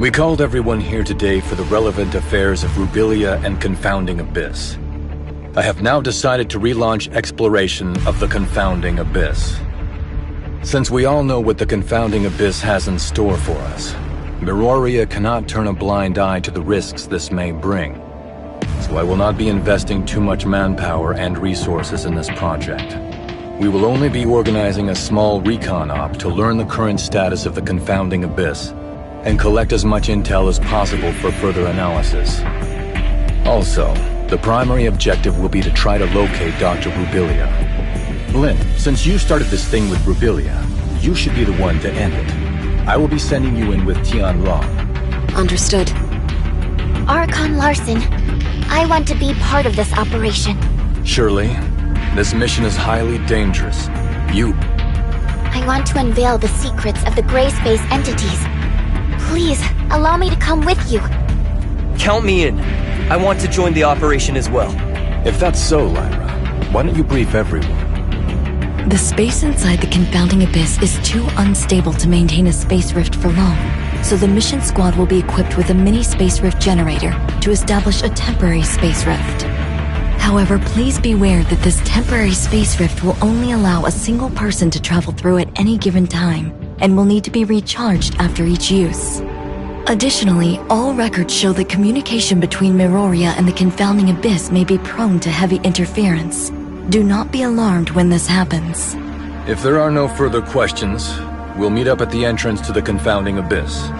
We called everyone here today for the relevant affairs of Rubilia and Confounding Abyss. I have now decided to relaunch exploration of the Confounding Abyss. Since we all know what the Confounding Abyss has in store for us, Miroria cannot turn a blind eye to the risks this may bring. So I will not be investing too much manpower and resources in this project. We will only be organizing a small recon op to learn the current status of the Confounding Abyss and collect as much intel as possible for further analysis. Also, the primary objective will be to try to locate Dr. Rubilia. Lin, since you started this thing with Rubilia, you should be the one to end it. I will be sending you in with Tian Long. Understood. Archon Larson, I want to be part of this operation. Shirley, this mission is highly dangerous. I want to unveil the secrets of the gray space entities. Please, allow me to come with you. Count me in. I want to join the operation as well. If that's so, Lyra, why don't you brief everyone? The space inside the Confounding Abyss is too unstable to maintain a space rift for long, so the mission squad will be equipped with a mini space rift generator to establish a temporary space rift. However, please beware that this temporary space rift will only allow a single person to travel through at any given time, and will need to be recharged after each use. Additionally, all records show that communication between Miroria and the Confounding Abyss may be prone to heavy interference. Do not be alarmed when this happens. If there are no further questions, we'll meet up at the entrance to the Confounding Abyss.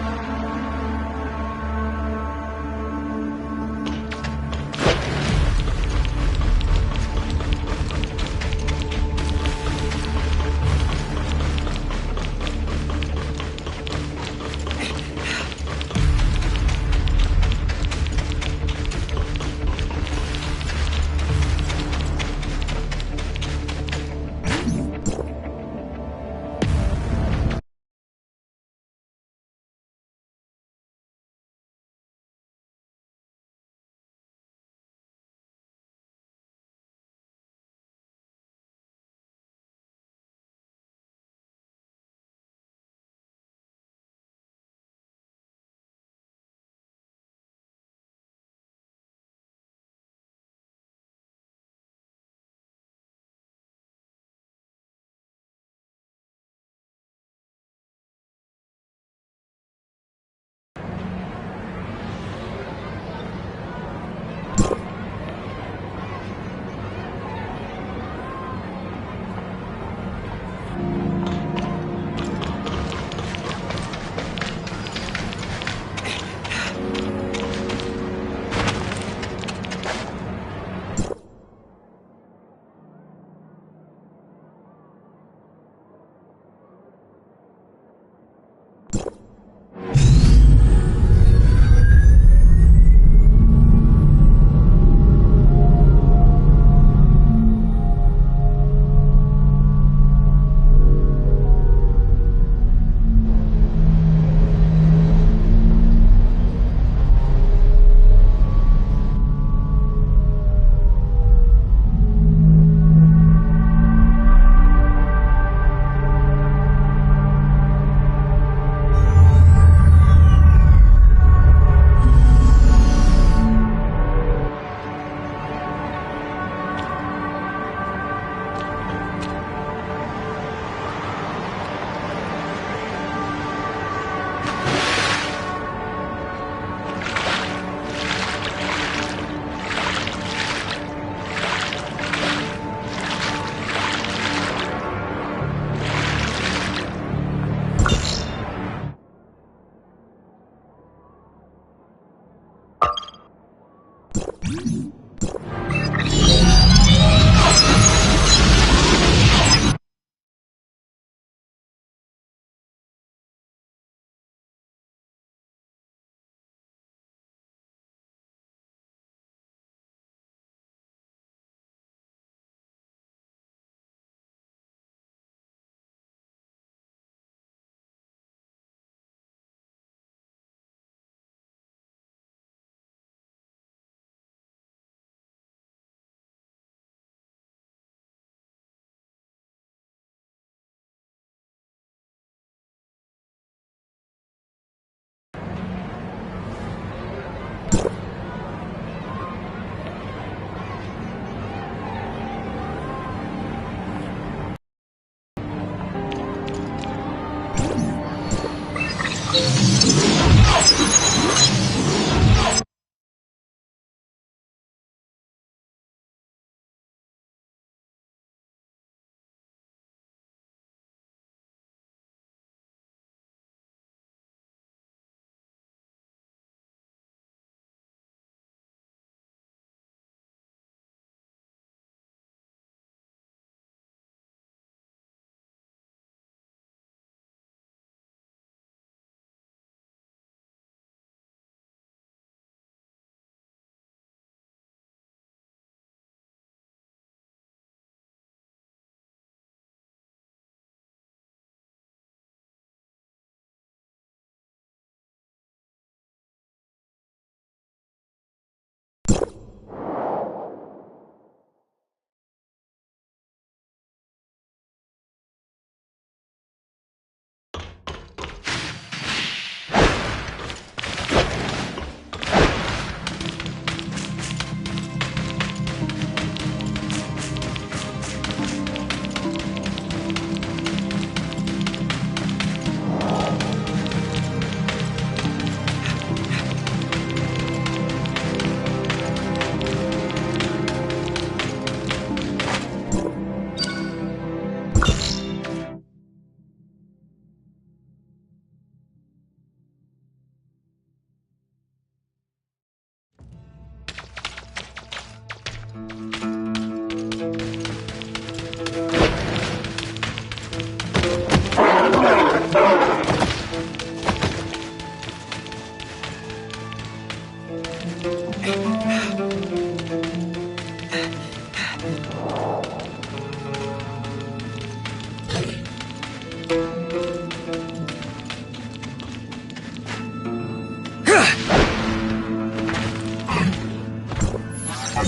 Now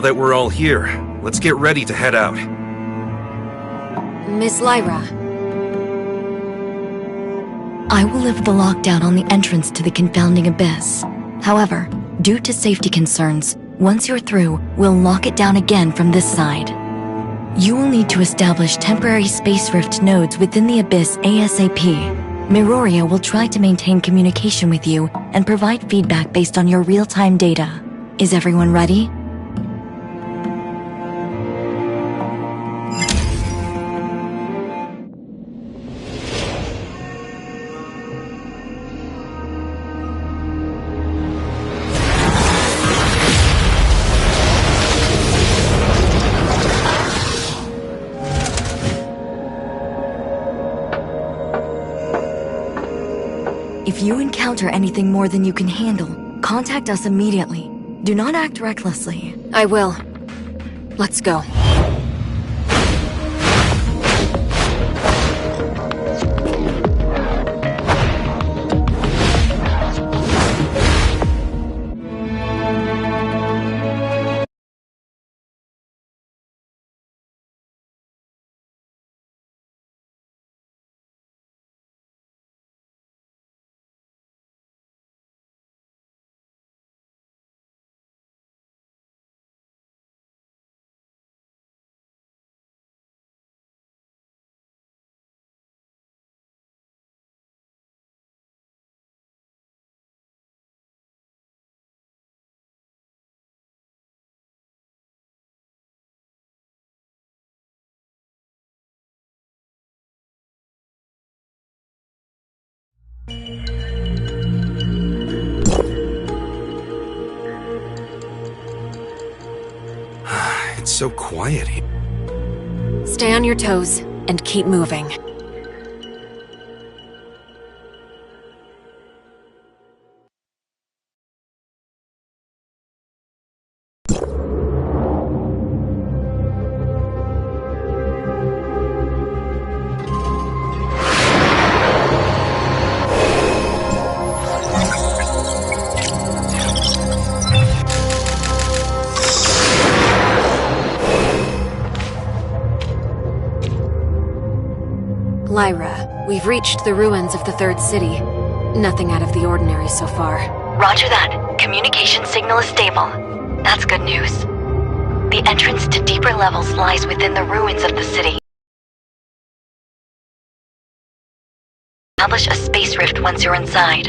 that we're all here, let's get ready to head out. Miss Lyra. I will lift the lockdown on the entrance to the Confounding Abyss. However, due to safety concerns, once you're through, we'll lock it down again from this side. You will need to establish temporary space rift nodes within the Abyss ASAP. Miroria will try to maintain communication with you and provide feedback based on your real-time data. Is everyone ready? If you encounter anything more than you can handle, contact us immediately. Do not act recklessly. I will. Let's go. It's so quiet here. Stay on your toes and keep moving. Lyra, we've reached the ruins of the third city. Nothing out of the ordinary so far. Roger that. Communication signal is stable. That's good news. The entrance to deeper levels lies within the ruins of the city. Establish a space rift once you're inside.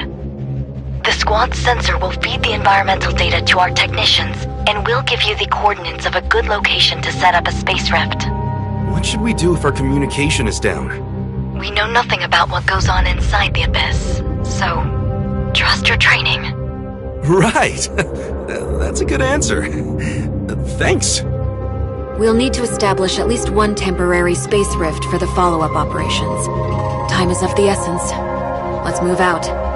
The squad's sensor will feed the environmental data to our technicians, and we'll give you the coordinates of a good location to set up a space rift. What should we do if our communication is down? We know nothing about what goes on inside the Abyss, so trust your training. Right! That's a good answer. Thanks. We'll need to establish at least one temporary space rift for the follow-up operations. Time is of the essence. Let's move out.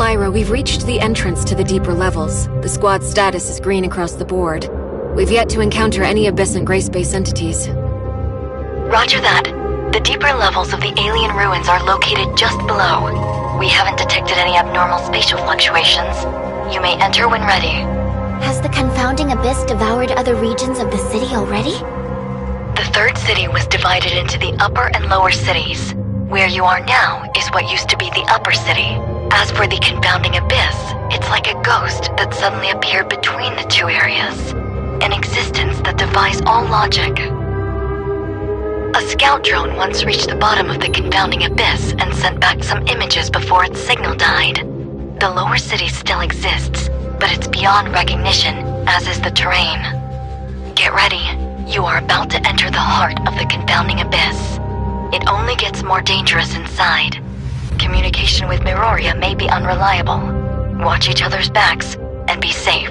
Lyra, we've reached the entrance to the deeper levels. The squad's status is green across the board. We've yet to encounter any Abyss and Gray Space entities. Roger that. The deeper levels of the alien ruins are located just below. We haven't detected any abnormal spatial fluctuations. You may enter when ready. Has the Confounding Abyss devoured other regions of the city already? The third city was divided into the upper and lower cities. Where you are now is what used to be the upper city. As for the Confounding Abyss, it's like a ghost that suddenly appeared between the two areas. An existence that defies all logic. A scout drone once reached the bottom of the Confounding Abyss and sent back some images before its signal died. The lower city still exists, but it's beyond recognition, as is the terrain. Get ready. You are about to enter the heart of the Confounding Abyss. It only gets more dangerous inside. Communication with Miroria may be unreliable. Watch each other's backs and be safe.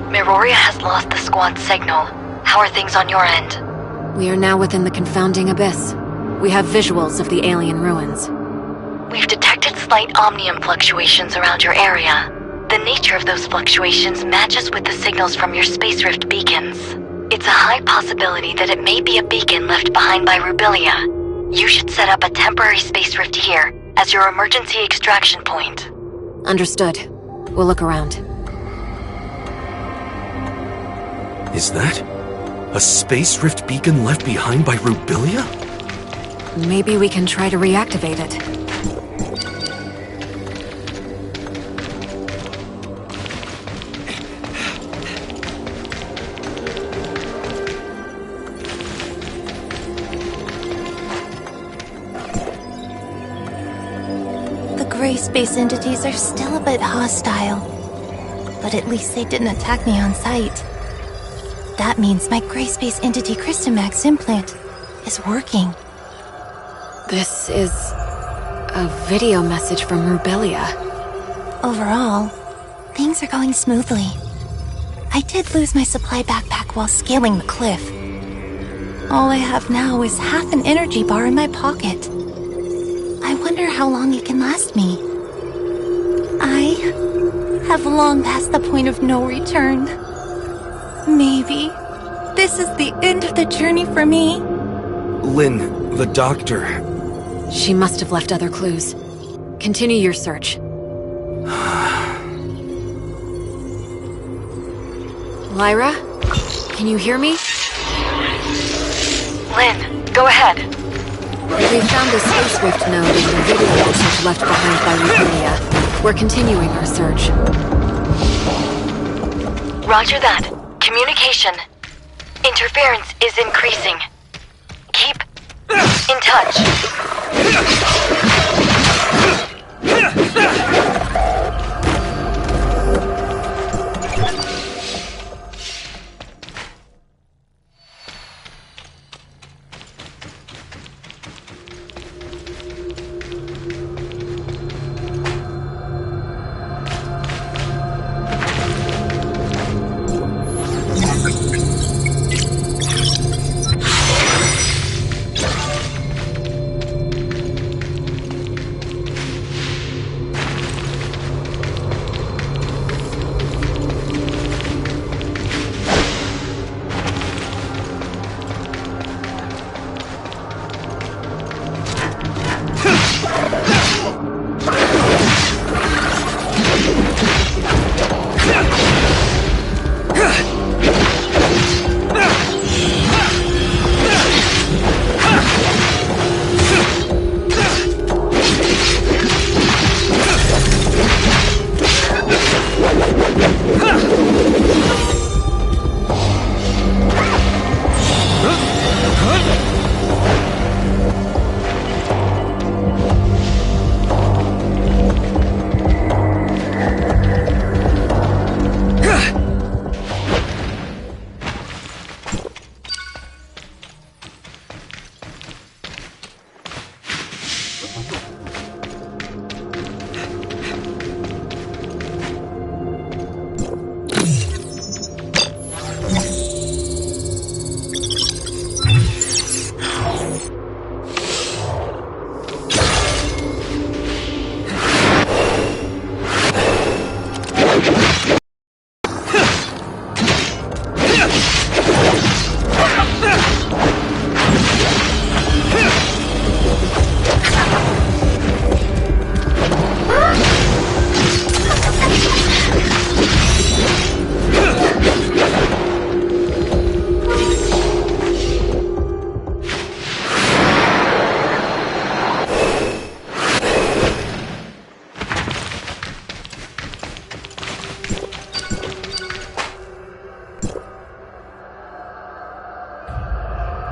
Miroria has lost the squad signal. How are things on your end? We are now within the Confounding Abyss. We have visuals of the alien ruins. We've detected slight omnium fluctuations around your area. The nature of those fluctuations matches with the signals from your space rift beacons. It's a high possibility that it may be a beacon left behind by Rubilia. You should set up a temporary space rift here as your emergency extraction point. Understood. We'll look around. Is that a space rift beacon left behind by Rubilia? Maybe we can try to reactivate it. The gray space entities are still a bit hostile, but at least they didn't attack me on sight. That means my gray space entity Christomax implant is working. This is a video message from Rubilia. Overall, things are going smoothly. I did lose my supply backpack while scaling the cliff. All I have now is half an energy bar in my pocket. I wonder how long it can last me. I have long passed the point of no return. Maybe this is the end of the journey for me. Lynn, the doctor. She must have left other clues. Continue your search. Lyra? Can you hear me? Lynn, go ahead. We found a space rift node in the video message left behind by Rubilia. We're continuing our search. Roger that. Communication. Interference is increasing. Keep in touch.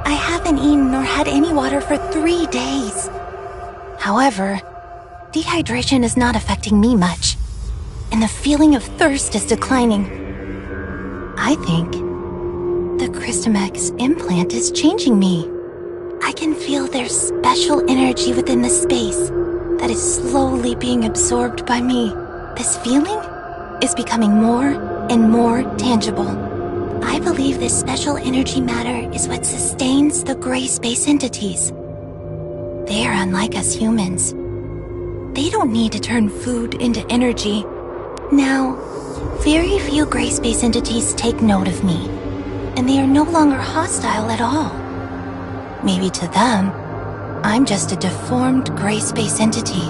I haven't eaten or had any water for 3 days. However, dehydration is not affecting me much, and the feeling of thirst is declining. I think the Christomax implant is changing me. I can feel there's special energy within the space that is slowly being absorbed by me. This feeling is becoming more and more tangible. I believe this special energy matter is what sustains the gray space entities. They are unlike us humans. They don't need to turn food into energy. Now, very few gray space entities take note of me, and they are no longer hostile at all. Maybe to them, I'm just a deformed gray space entity.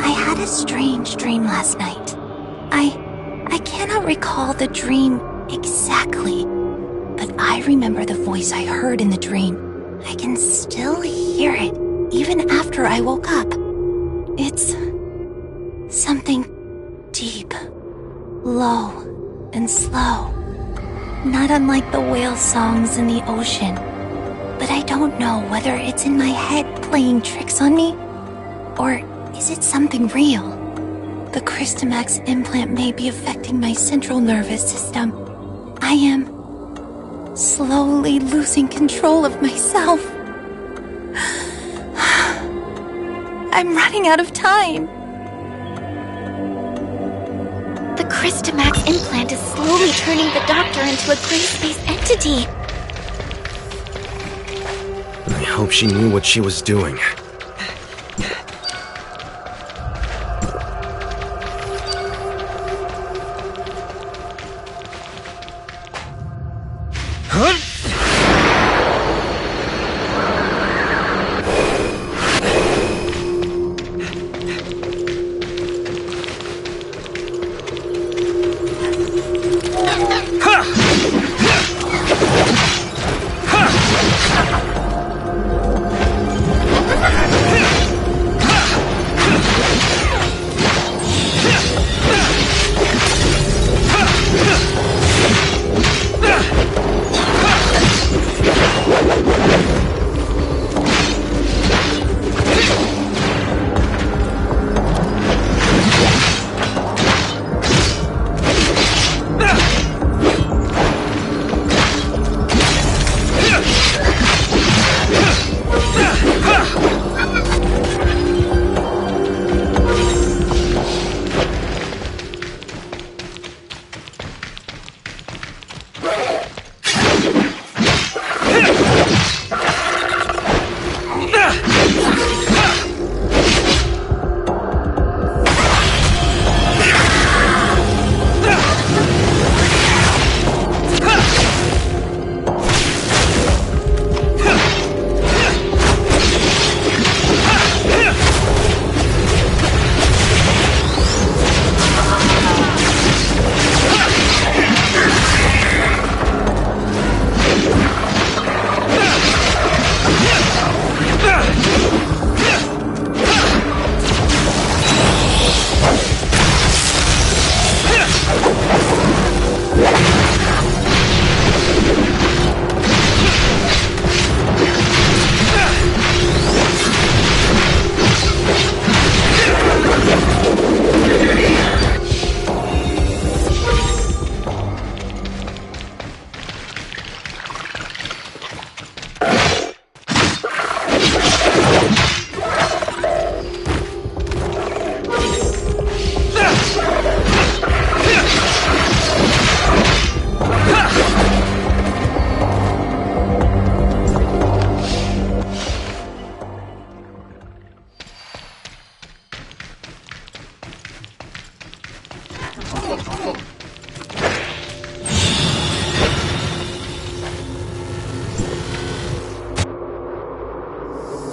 I had a strange dream last night. I cannot recall the dream exactly, but I remember the voice I heard in the dream. I can still hear it, even after I woke up. It's something deep, low, and slow. Not unlike the whale songs in the ocean. But I don't know whether it's in my head playing tricks on me, or is it something real? The Christomax implant may be affecting my central nervous system. I am slowly losing control of myself. I'm running out of time. The Christomax implant is slowly turning the doctor into a gray space entity. I hope she knew what she was doing.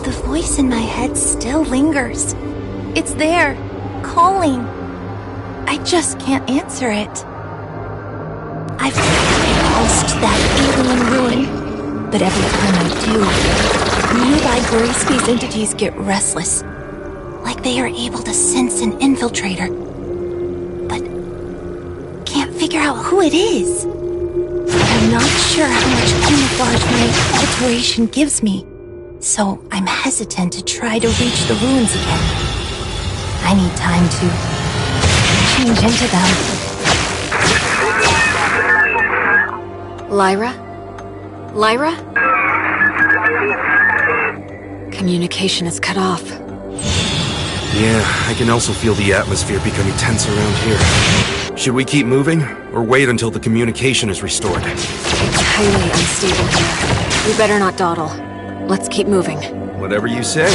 The voice in my head still lingers. It's there, calling. I just can't answer it. I've repulsed that alien ruin, but every time I do, nearby gray space entities get restless, like they are able to sense an infiltrator. But figure out who it is. I'm not sure how much camouflage my alteration gives me, so I'm hesitant to try to reach the ruins again. I need time to change into them. Lyra? Lyra? Communication is cut off. Yeah, I can also feel the atmosphere becoming tense around here. Should we keep moving, or wait until the communication is restored? It's highly unstable here. We better not dawdle. Let's keep moving. Whatever you say.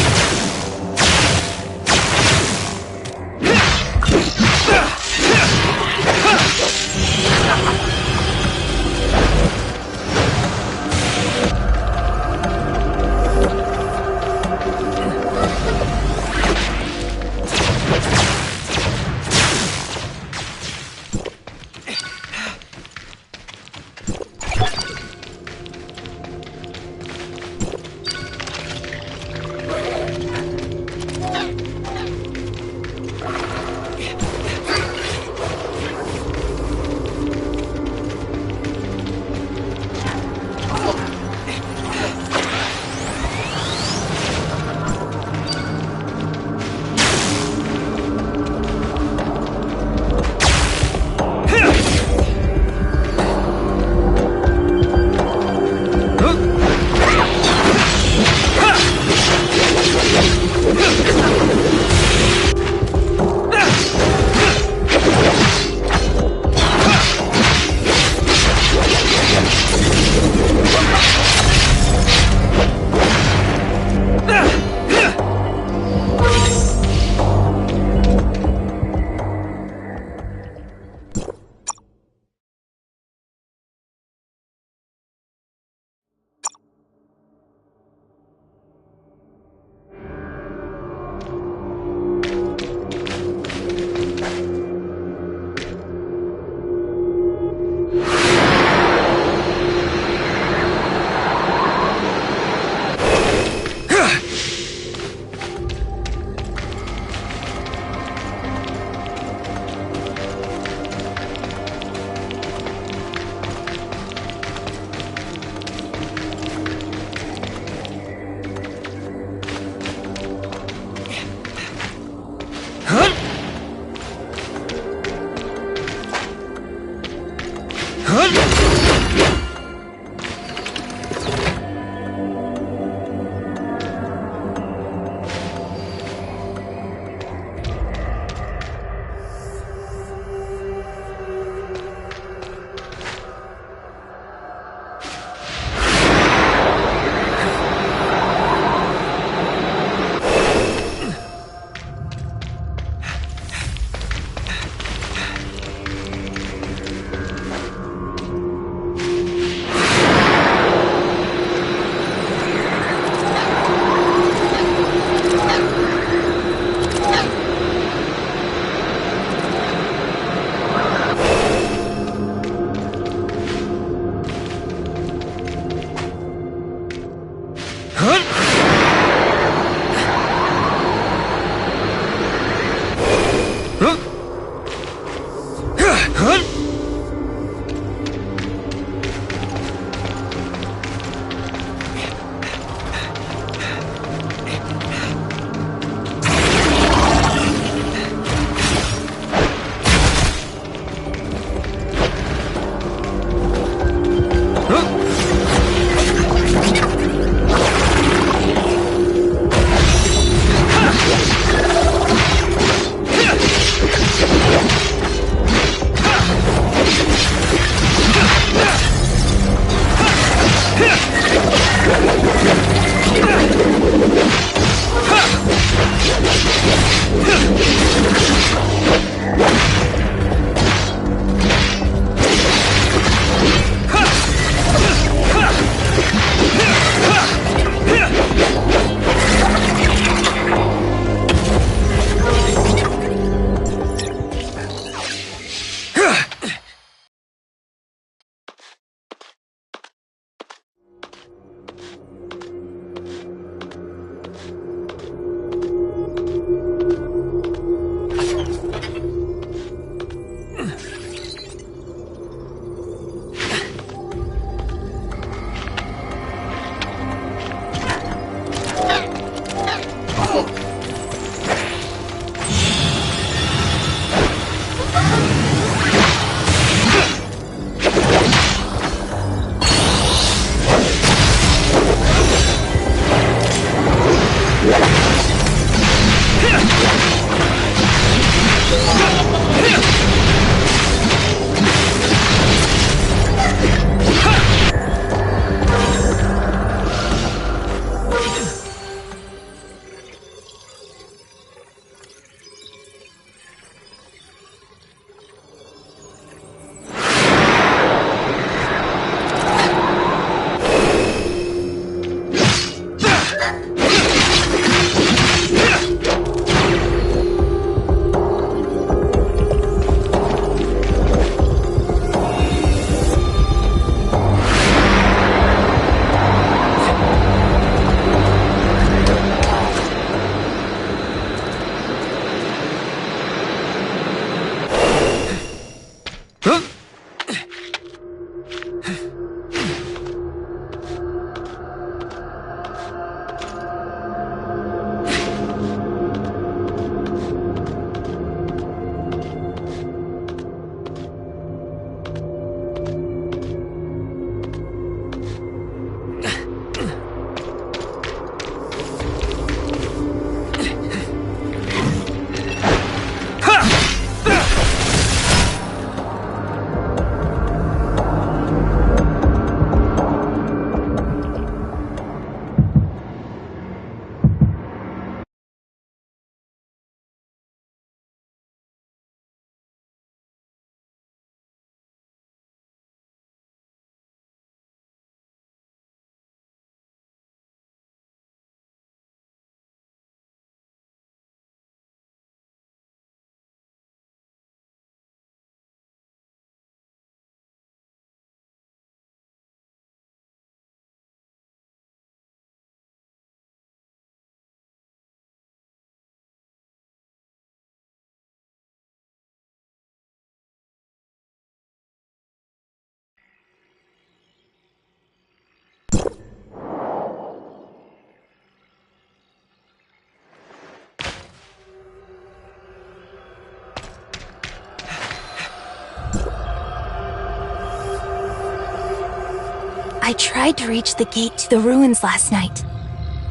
I tried to reach the gate to the ruins last night.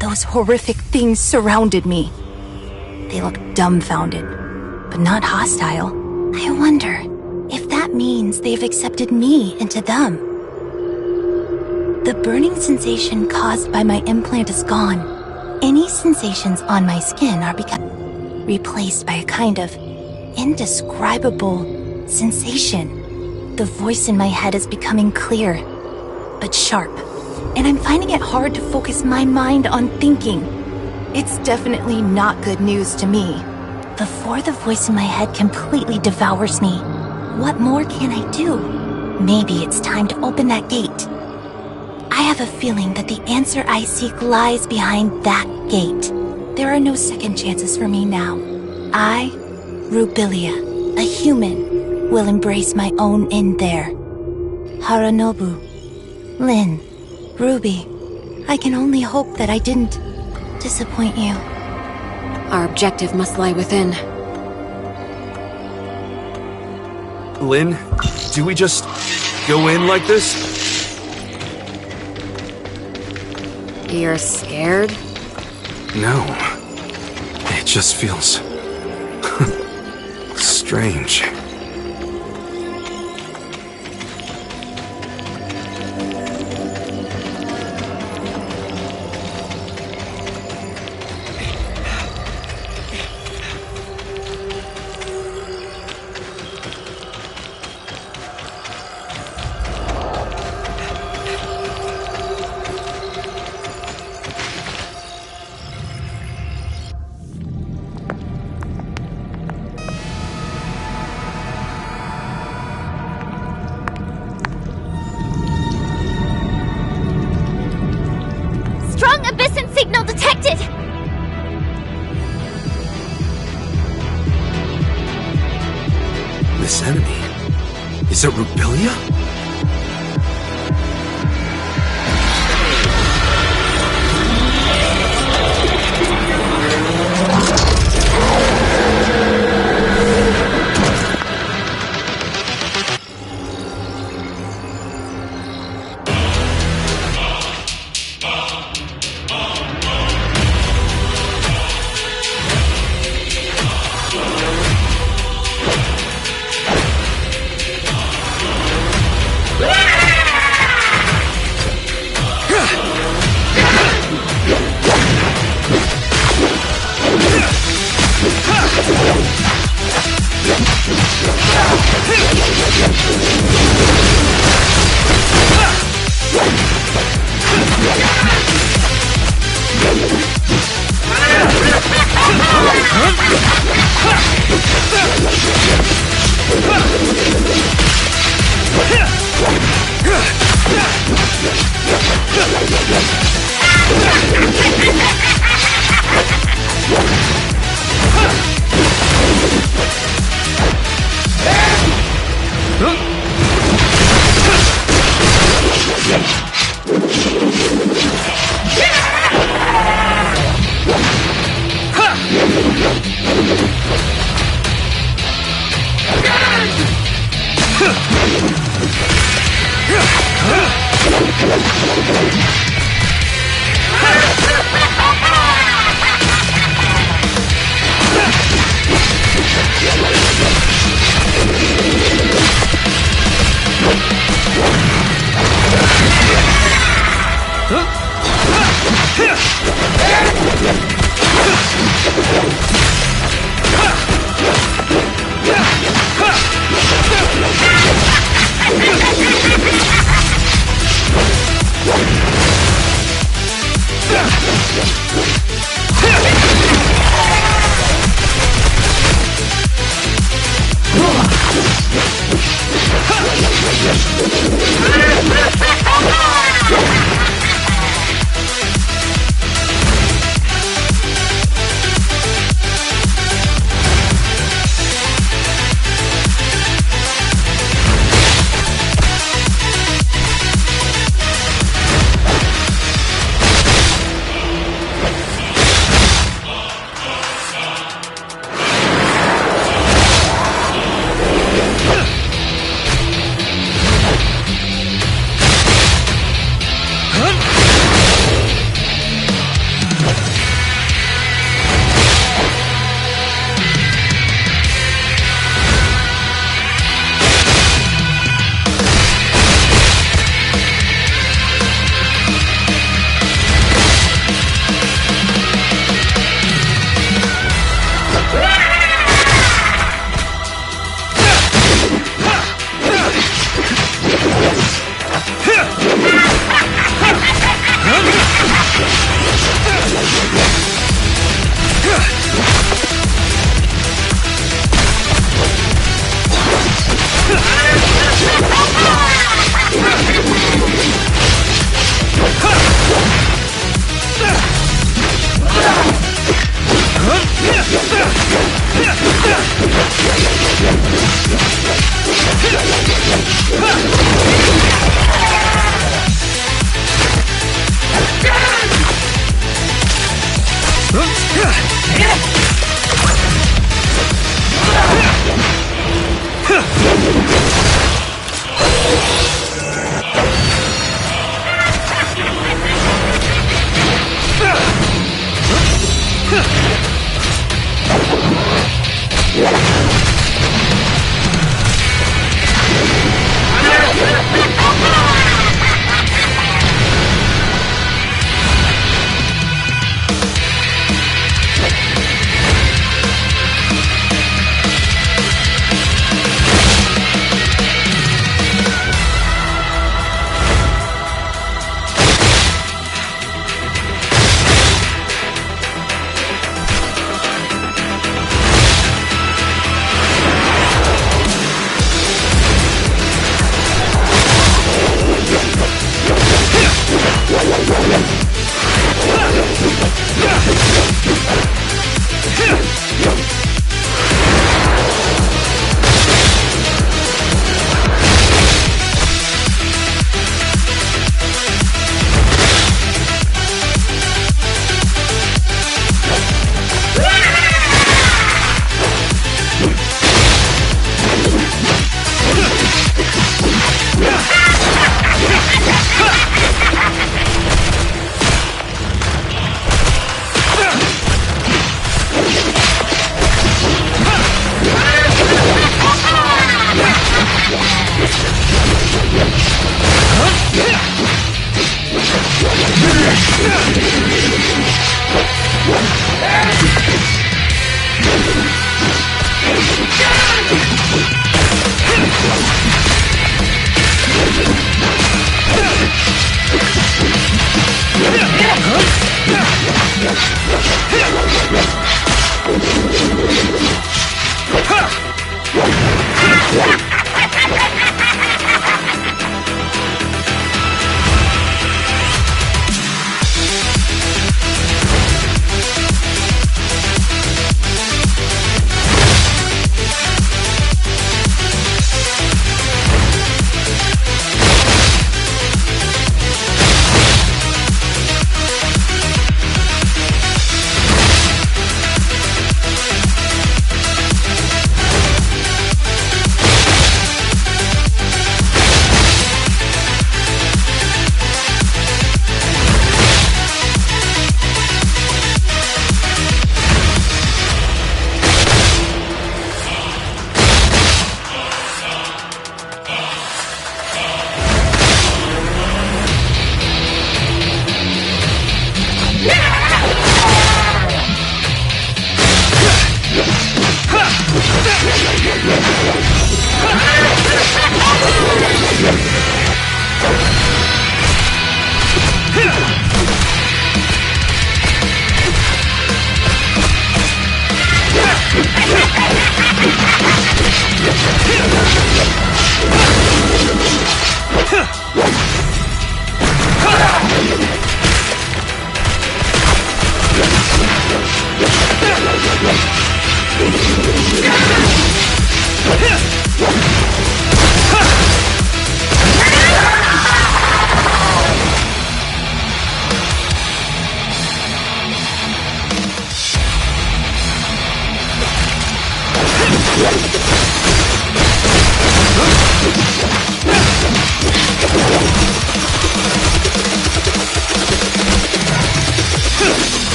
Those horrific things surrounded me. They looked dumbfounded, but not hostile. I wonder if that means they've accepted me into them. The burning sensation caused by my implant is gone. Any sensations on my skin are replaced by a kind of indescribable sensation. The voice in my head is becoming clear, but sharp, and I'm finding it hard to focus my mind on thinking. It's definitely not good news to me. Before the voice in my head completely devours me, what more can I do? Maybe it's time to open that gate. I have a feeling that the answer I seek lies behind that gate. There are no second chances for me now. I, Rubilia, a human, will embrace my own in there. Haranobu, Lynn, Ruby, I can only hope that I didn't disappoint you. Our objective must lie within. Lynn, do we just go in like this? You're scared? No. It just feels strange. Strong Abyssin signal detected! This enemy, is it Rubilia?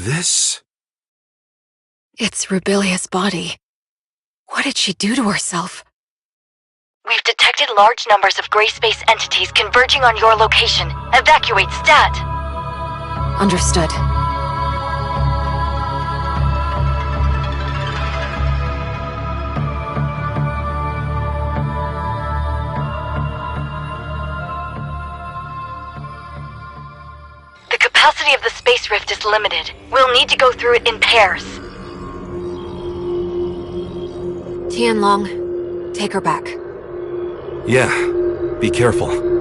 This? It's Rubilia's body. What did she do to herself? We've detected large numbers of gray space entities converging on your location. Evacuate stat! Understood. The capacity of the space rift is limited. We'll need to go through it in pairs. Tianlong, take her back. Yeah, be careful.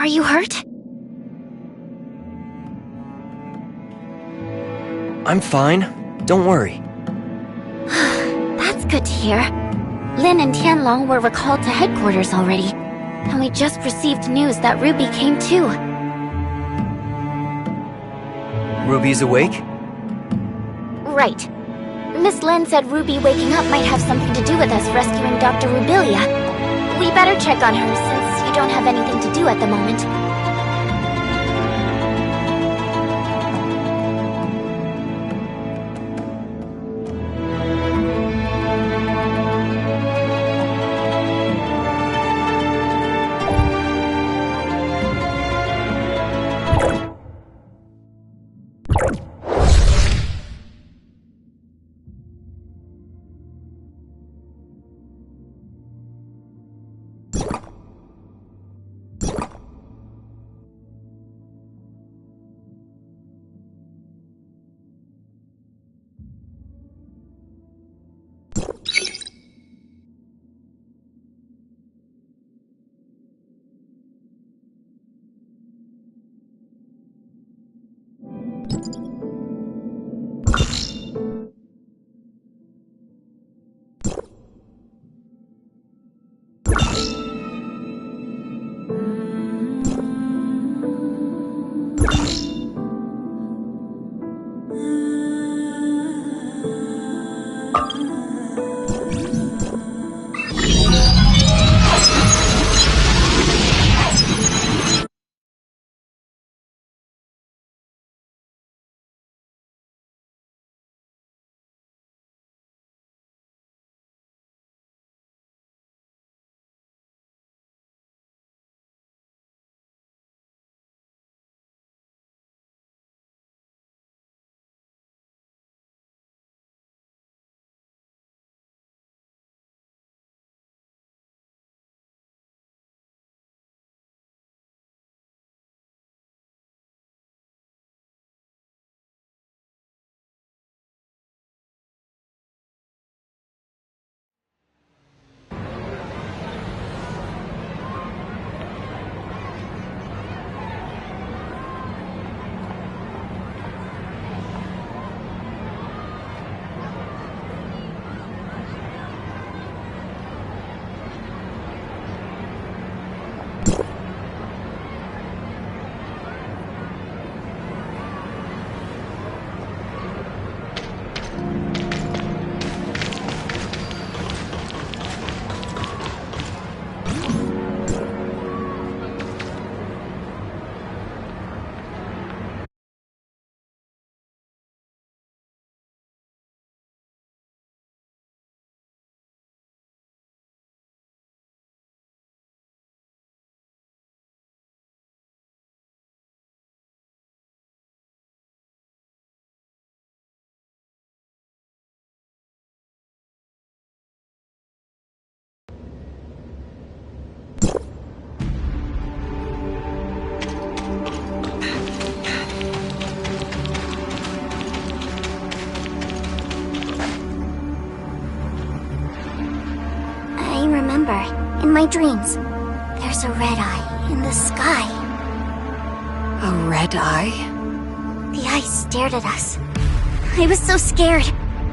you hurt? I'm fine. Don't worry. That's good to hear. Lin and Tianlong were recalled to headquarters already. And we just received news that Ruby came too. Ruby's awake? Right. Miss Lin said Ruby waking up might have something to do with us rescuing Dr. Rubilia. We better check on her since you don't have anything to do at the moment. In my dreams, there's a red eye in the sky. A red eye? The eye stared at us. I was so scared,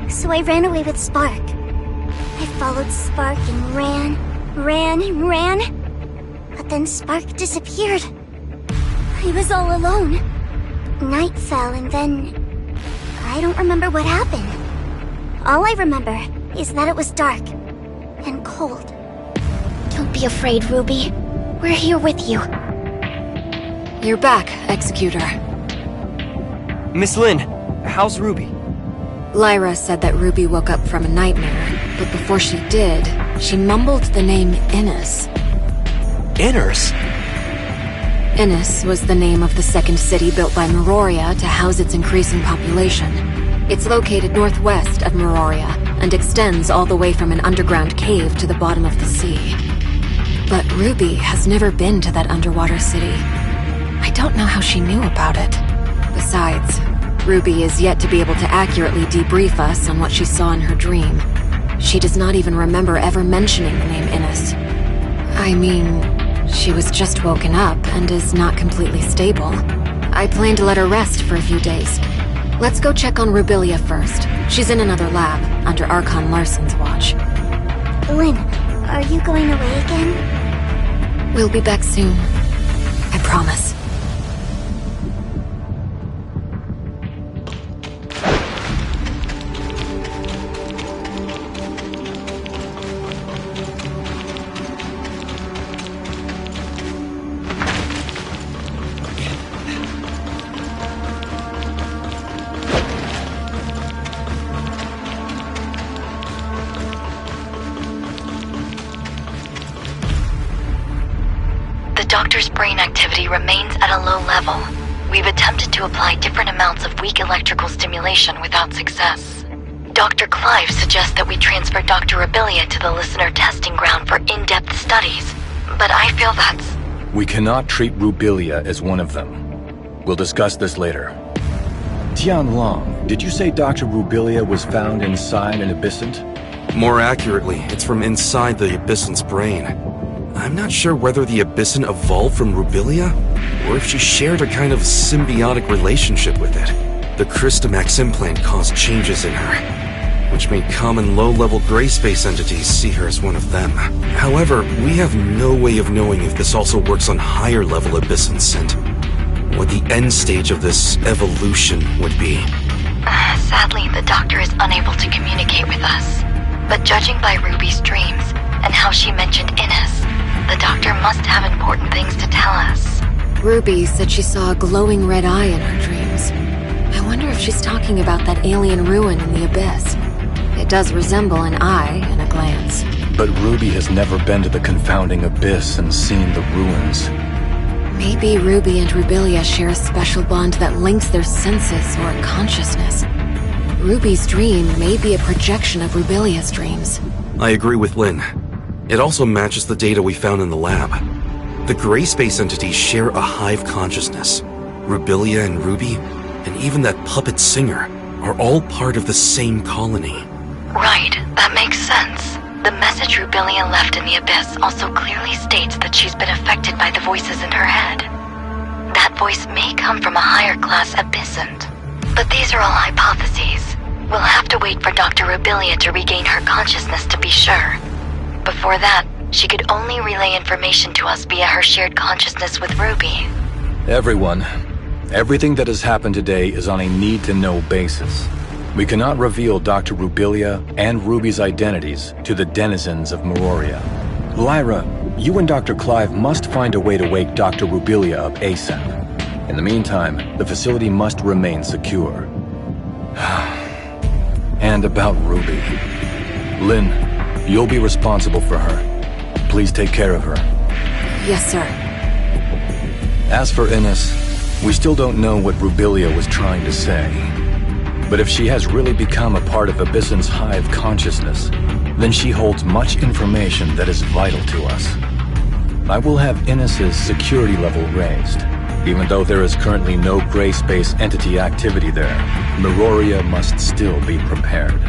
so I ran away with Spark. I followed Spark and ran. But then Spark disappeared. I was all alone. Night fell and then... I don't remember what happened. All I remember is that it was dark and cold. Don't be afraid, Ruby. We're here with you. You're back, Executor. Miss Lin, how's Ruby? Lyra said that Ruby woke up from a nightmare, but before she did, she mumbled the name Innis. Inners? Innis was the name of the second city built by Meroria to house its increasing population. It's located northwest of Meroria and extends all the way from an underground cave to the bottom of the sea. But Ruby has never been to that underwater city. I don't know how she knew about it. Besides, Ruby is yet to be able to accurately debrief us on what she saw in her dream. She does not even remember ever mentioning the name Innis. I mean, She was just woken up and is not completely stable. I plan to let her rest for a few days. Let's go check on Rubilia first. She's in another lab, under Archon Larson's watch. Lynn, are you going away again? We'll be back soon. I promise. The doctor's brain activity remains at a low level. We've attempted to apply different amounts of weak electrical stimulation without success. Dr. Clive suggests that we transfer Dr. Rubilia to the listener testing ground for in-depth studies, but I feel that's... We cannot treat Rubilia as one of them. We'll discuss this later. Tianlong, did you say Dr. Rubilia was found inside an abyssant? More accurately, it's from inside the abyssant's brain. I'm not sure whether the abyssant evolved from Rubilia, or if she shared a kind of symbiotic relationship with it. The Crystamax implant caused changes in her, which made common low-level gray space entities see her as one of them. However, we have no way of knowing if this also works on higher-level abyssants and what the end stage of this evolution would be. Sadly, the doctor is unable to communicate with us. But judging by Ruby's dreams, and how she mentioned Ines, the doctor must have important things to tell us. Ruby said she saw a glowing red eye in her dreams. I wonder if she's talking about that alien ruin in the abyss. It does resemble an eye in a glance. But Ruby has never been to the Confounding Abyss and seen the ruins. Maybe Ruby and Rubilia share a special bond that links their senses or consciousness. Ruby's dream may be a projection of Rubilia's dreams. I agree with Lynn. It also matches the data we found in the lab. The gray space entities share a hive consciousness. Rubilia and Ruby, and even that puppet singer, are all part of the same colony. Right, that makes sense. The message Rubilia left in the Abyss also clearly states that she's been affected by the voices in her head. That voice may come from a higher class abyssant. But these are all hypotheses. We'll have to wait for Dr. Rubilia to regain her consciousness to be sure. Before that, she could only relay information to us via her shared consciousness with Ruby. Everyone, everything that has happened today is on a need-to-know basis. We cannot reveal Dr. Rubilia and Ruby's identities to the denizens of Meroria. Lyra, you and Dr. Clive must find a way to wake Dr. Rubilia up ASAP. In the meantime, the facility must remain secure. And about Ruby. Lynn, you'll be responsible for her. Please take care of her. Yes, sir. As for Ines, we still don't know what Rubilia was trying to say. But if she has really become a part of Abysson's hive consciousness, then she holds much information that is vital to us. I will have Ines's security level raised. Even though there is currently no gray space entity activity there, Meroria must still be prepared.